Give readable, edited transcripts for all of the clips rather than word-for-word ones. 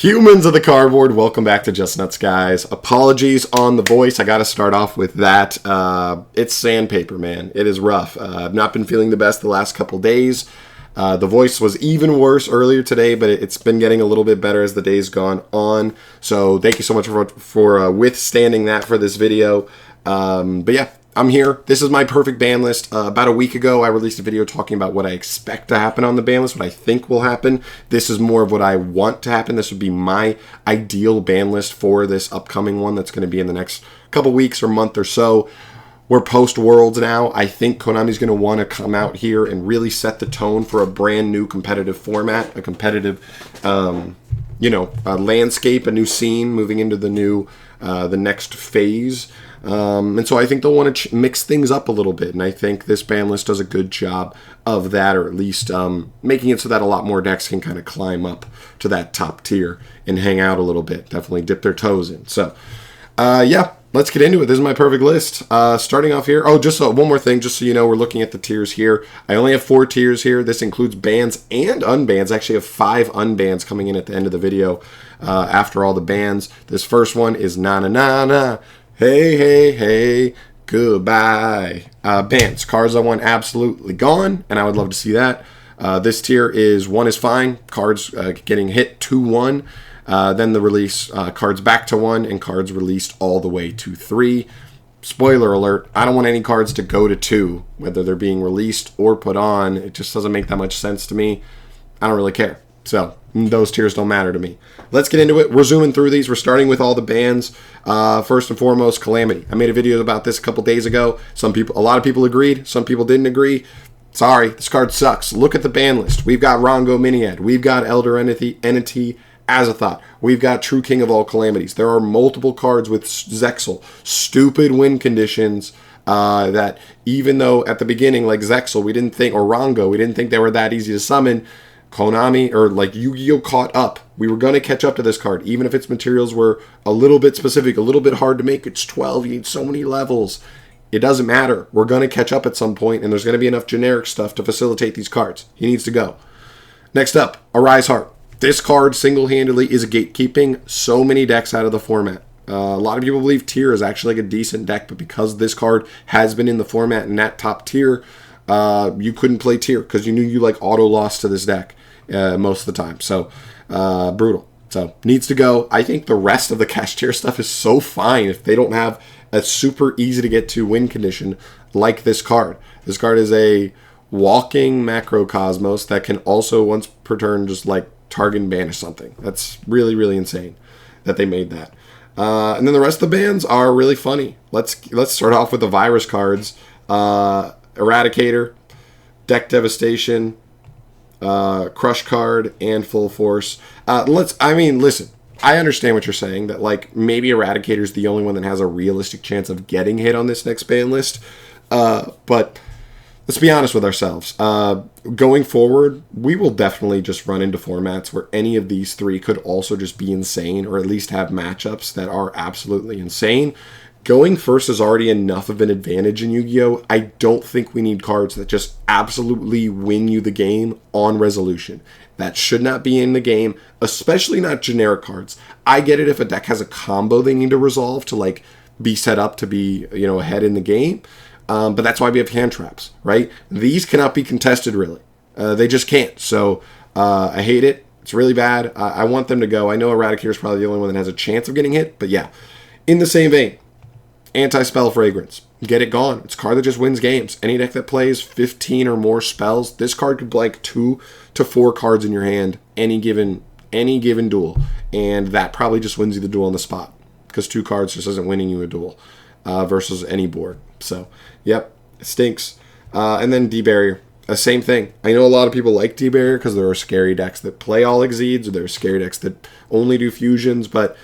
Humans of the cardboard, welcome back to Just Nuts, guys. Apologies on the voice. I got to start off with that. It's sandpaper, man. It is rough. I've not been feeling the best the last couple days. The voice was even worse earlier today, but it's been getting a little bit better as the day's gone on. So thank you so much for withstanding that for this video. But yeah, I'm here. This is my perfect ban list. About a week ago, I released a video talking about what I expect to happen on the ban list, what I think will happen. This is more of what I want to happen. This would be my ideal ban list for this upcoming one that's going to be in the next couple weeks or month or so. We're post-Worlds now. I think Konami's going to want to come out here and really set the tone for a brand new competitive format, a competitive, landscape, a new scene moving into the next phase. And so I think they'll want to mix things up a little bit, and I think this ban list does a good job of that, or at least making it so that a lot more decks can kind of climb up to that top tier and hang out a little bit, definitely dip their toes in. So, yeah, let's get into it. This is my perfect list. Starting off here, one more thing, just so you know, we're looking at the tiers here. I only have 4 tiers here. This includes bans and unbans. I actually have 5 unbans coming in at the end of the video after all the bans. This first one is na-na-na-na. Hey, hey, hey, goodbye. Bans. Cards I want absolutely gone, and I would love to see that. This tier is 1 is fine. Cards getting hit 2-1. Then the release, cards back to 1, and cards released all the way to 3. Spoiler alert, I don't want any cards to go to 2, whether they're being released or put on. It just doesn't make that much sense to me. I don't really care. So those tiers don't matter to me. Let's get into it. We're zooming through these. We're starting with all the bans. First and foremost, Calamity. I made a video about this a couple days ago. A lot of people agreed. Some people didn't agree. Sorry, this card sucks. Look at the ban list. We've got Rongo Miniad. We've got Elder Entity Azathoth. We've got True King of all Calamities. There are multiple cards with Zexal. Stupid win conditions that even though at the beginning, like Zexal, we didn't think, or Rongo, we didn't think they were that easy to summon. Konami, or like Yu-Gi-Oh! Caught up. We were going to catch up to this card, even if its materials were a little bit specific, a little bit hard to make. It's 12. You need so many levels. It doesn't matter. We're going to catch up at some point, and there's going to be enough generic stuff to facilitate these cards. He needs to go. Next up, Arise Heart. This card single-handedly is gatekeeping so many decks out of the format. A lot of people believe tier is actually like a decent deck, but because this card has been in the format in that top tier, you couldn't play tier because you knew you like auto lost to this deck most of the time. So brutal. So needs to go. I think the rest of the cash tier stuff is so fine if they don't have a super easy to get to win condition like this card. This card is a walking macrocosmos that can also once per turn just like target and banish something. That's really, really insane that they made that. And then the rest of the bans are really funny. Let's start off with the virus cards. Eradicator, Deck Devastation, Crush card, and Full Force. Listen, I understand what you're saying, that like maybe Eradicator is the only one that has a realistic chance of getting hit on this next ban list. But let's be honest with ourselves. Going forward, we will definitely just run into formats where any of these 3 could also just be insane, or at least have matchups that are absolutely insane. Going first is already enough of an advantage in Yu-Gi-Oh! I don't think we need cards that just absolutely win you the game on resolution. That should not be in the game, especially not generic cards. I get it if a deck has a combo they need to resolve to like be set up to be, ahead in the game. But that's why we have hand traps, right? These cannot be contested, really. They just can't. So I hate it. It's really bad. I want them to go. I know Eradicator is probably the only one that has a chance of getting hit, but yeah. In the same vein, Anti-Spell Fragrance. Get it gone. It's a card that just wins games. Any deck that plays 15 or more spells, this card could blank 2 to 4 cards in your hand any given duel. And that probably just wins you the duel on the spot. Because 2 cards just isn't winning you a duel versus any board. So, yep, it stinks. And then D-Barrier. Same thing. I know a lot of people like D-Barrier because there are scary decks that play all Exceeds, or there are scary decks that only do fusions, but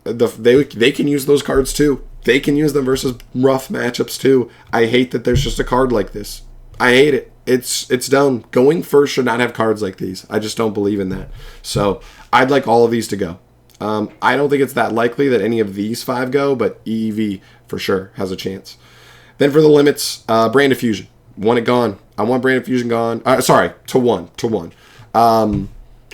they can use those cards too. They can use them versus rough matchups too. I hate that there's just a card like this. I hate it. It's dumb. Going first should not have cards like these. I just don't believe in that. So I'd like all of these to go. I don't think it's that likely that any of these 5 go, but EEV for sure has a chance. Then for the limits, Brand of Fusion. Want it gone. I want Brand of Fusion gone. To one.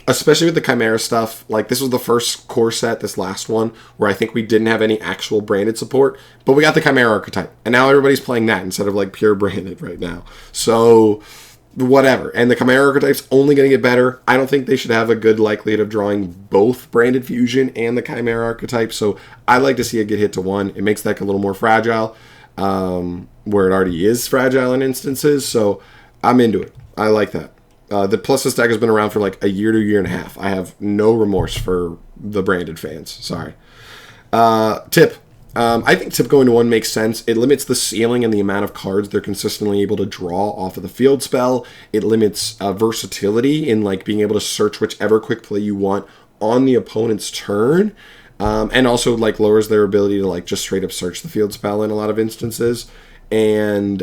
especially with the Chimera stuff, like this was the first core set, this last one, where I think we didn't have any actual branded support, but we got the Chimera archetype, and now everybody's playing that instead of like pure branded right now. So whatever. And the Chimera archetype's only going to get better. I don't think they should have a good likelihood of drawing both branded fusion and the Chimera archetype. So I like to see it get hit to 1. It makes that a little more fragile, where it already is fragile in instances. So I'm into it. I like that. Plus this deck has been around for like a year to a year and a half. I have no remorse for the branded fans. Sorry. Tip. I think tip going to 1 makes sense. It limits the ceiling and the amount of cards they're consistently able to draw off of the field spell. It limits versatility in like being able to search whichever quick play you want on the opponent's turn. And also like lowers their ability to like just straight up search the field spell in a lot of instances. And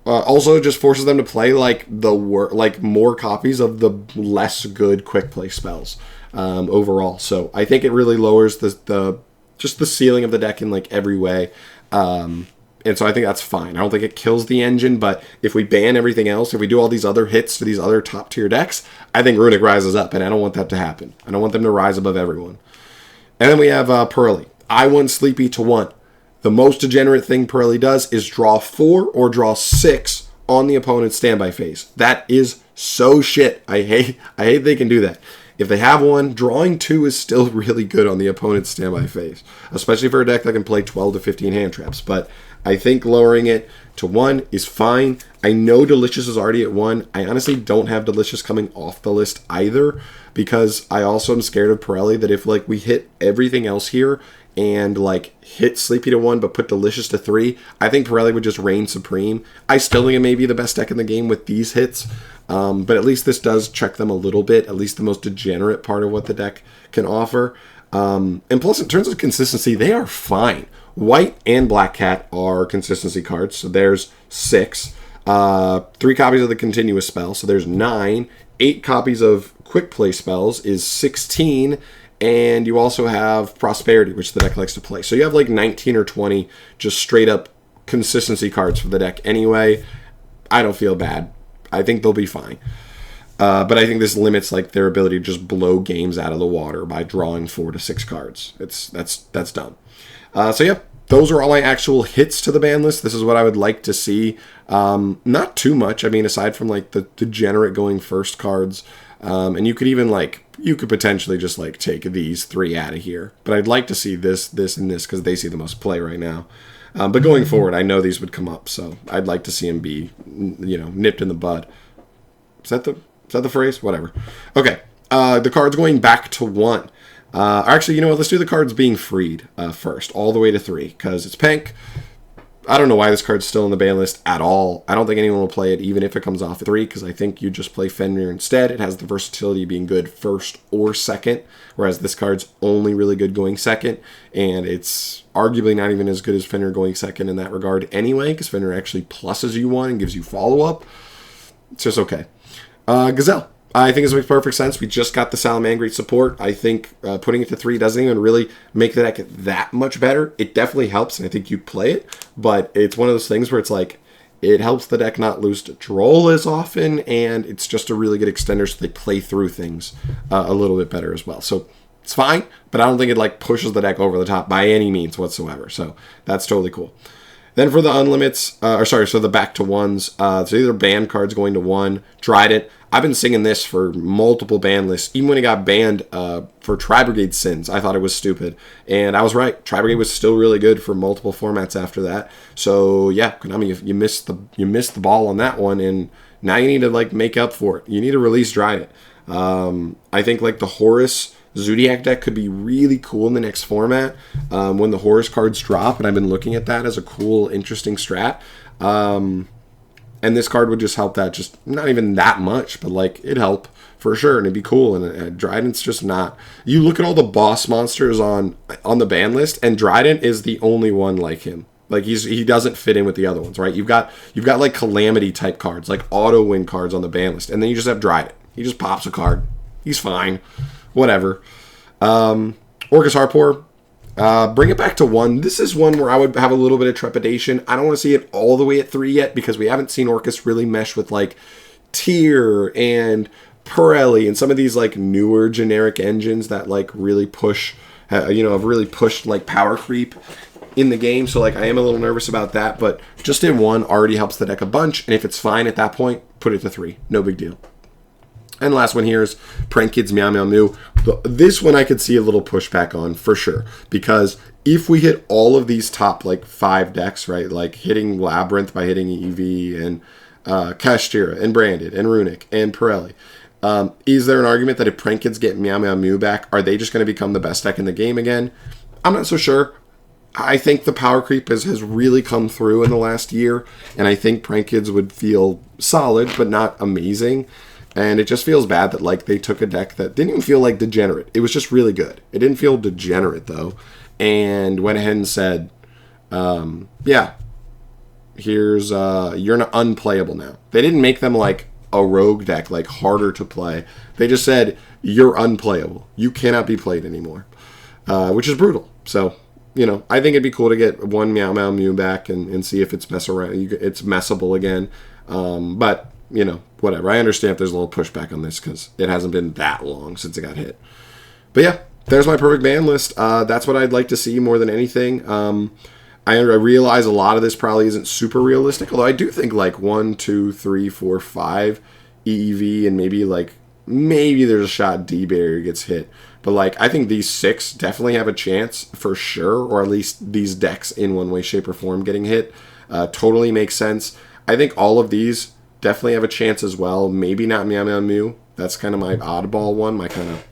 also just forces them to play like more copies of the less good quick play spells overall. So I think it really lowers the ceiling of the deck in like every way. And so I think that's fine. I don't think it kills the engine, but if we ban everything else, if we do all these other hits to these other top tier decks, I think Runic rises up, and I don't want that to happen. I don't want them to rise above everyone. And then we have Pearly. I want Sleepy to 1. The most degenerate thing Pearly does is draw 4 or draw 6 on the opponent's standby phase. That is so shit. I hate they can do that. If they have 1, drawing 2 is still really good on the opponent's standby phase, especially for a deck that can play 12 to 15 hand traps. But I think lowering it to 1 is fine. I know Delicious is already at 1. I honestly don't have Delicious coming off the list either, because I also am scared of Pirelli that if like we hit everything else here and like hit Sleepy to 1 but put Delicious to 3, I think Pirelli would just reign supreme. I still think it may be the best deck in the game with these hits, but at least this does check them a little bit, at least the most degenerate part of what the deck can offer. And plus, in terms of consistency, they are fine. White and Black Cat are consistency cards, so there's 6. 3 copies of the continuous spell, so there's 9. 8 copies of quick play spells is 16. And you also have Prosperity, which the deck likes to play. So you have like 19 or 20 just straight up consistency cards for the deck anyway. I don't feel bad. I think they'll be fine. But I think this limits like their ability to just blow games out of the water by drawing 4 to 6 cards. That's dumb. So yeah, those are all my actual hits to the ban list. This is what I would like to see. Not too much. I mean, aside from like the degenerate going first cards. And you could even like, you could potentially just like take these 3 out of here. But I'd like to see this, and this because they see the most play right now. But going forward, I know these would come up. So I'd like to see them be, nipped in the bud. Is that the phrase? Whatever. Okay. The cards going back to 1. Actually, you know what? Let's do the cards being freed first, all the way to 3, because it's pink. I don't know why this card's still in the ban list at all. I don't think anyone will play it, even if it comes off at 3, because I think you just play Fenrir instead. It has the versatility of being good first or second, whereas this card's only really good going second, and it's arguably not even as good as Fenrir going second in that regard anyway, because Fenrir actually pluses you 1 and gives you follow-up. It's just okay. Gazelle. I think this makes perfect sense. We just got the Salamangreat support. I think putting it to 3 doesn't even really make the deck that much better. It definitely helps, and I think you play it, but it's one of those things where it's like, it helps the deck not lose to Droll as often, and it's just a really good extender so they play through things a little bit better as well. So it's fine, but I don't think it like pushes the deck over the top by any means whatsoever. So that's totally cool. Then for the unlimits, so the back to 1s, so either banned cards going to 1, Trident. I've been singing this for multiple ban lists. Even when it got banned for Tri-Brigade Sins, I thought it was stupid. And I was right. Tri-Brigade was still really good for multiple formats after that. So yeah, Konami, you missed the ball on that one, and now you need to like make up for it. You need to release Trident. I think like the Horus Zodiac deck could be really cool in the next format when the Horus cards drop, and I've been looking at that as a cool, interesting strat. And this card would just help that, just not even that much, but like it'd help for sure, and it'd be cool. And Dryden's just not. You look at all the boss monsters on the ban list, and Dryden is the only one like him. Like he doesn't fit in with the other ones, right? You've got like Calamity type cards, like auto win cards on the ban list, and then you just have Dryden. He just pops a card. He's fine. Whatever. Orcus Harpor. Bring it back to 1. This is one where I would have a little bit of trepidation. I don't want to see it all the way at 3 yet, because we haven't seen Orcus really mesh with like tier and Pirelli and some of these like newer generic engines that like really push, have really pushed like power creep in the game. So like I am a little nervous about that, but just in 1 already helps the deck a bunch. And if it's fine at that point, put it to 3. No big deal. And last one here is Prank Kids Meow Meow Moo. This one I could see a little pushback on for sure, because if we hit all of these top like 5 decks, right, like hitting Labyrinth by hitting EV and Kashtira and Branded and Runic and Pirelli, is there an argument that if Prank Kids get Meow Meow Moo back, are they just going to become the best deck in the game again? I'm not so sure. I think the power creep has really come through in the last year, and I think Prank Kids would feel solid but not amazing. And it just feels bad that like they took a deck that didn't even feel like degenerate. It was just really good. It didn't feel degenerate though, and went ahead and said, "Yeah, here's you're unplayable now." They didn't make them like a rogue deck, like harder to play. They just said you're unplayable. You cannot be played anymore, which is brutal. So I think it'd be cool to get 1 Meow Meow Mew back and see if it's it's messable again. But whatever. I understand if there's a little pushback on this because it hasn't been that long since it got hit. But yeah, there's my perfect ban list. That's what I'd like to see more than anything. I realize a lot of this probably isn't super realistic, although I do think like 1, 2, 3, 4, 5 EEV and maybe there's a shot D barrier gets hit. But like I think these 6 definitely have a chance for sure, or at least these decks in one way, shape, or form getting hit. Totally makes sense. I think all of these definitely have a chance as well. Maybe not Meow Meow Mew. That's kind of my oddball one, my kind of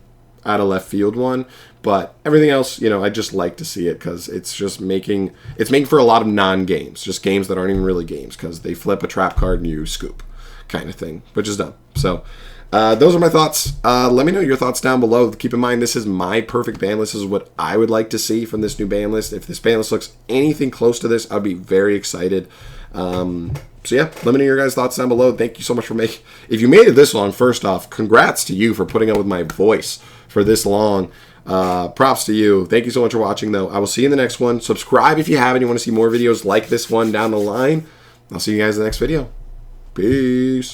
out of left field one. But everything else, I just like to see it because it's just making for a lot of non-games, just games that aren't even really games because they flip a trap card and you scoop kind of thing, which is dumb. So those are my thoughts. Let me know your thoughts down below. Keep in mind, this is my perfect ban list. This is what I would like to see from this new ban list. If this ban list looks anything close to this, I'd be very excited. So yeah, let me know your guys' thoughts down below. Thank you so much for if you made it this long, first off, congrats to you for putting up with my voice for this long. Props to you. Thank you so much for watching, though. I will see you in the next one. Subscribe if you haven't. You want to see more videos like this one down the line. I'll see you guys in the next video. Peace.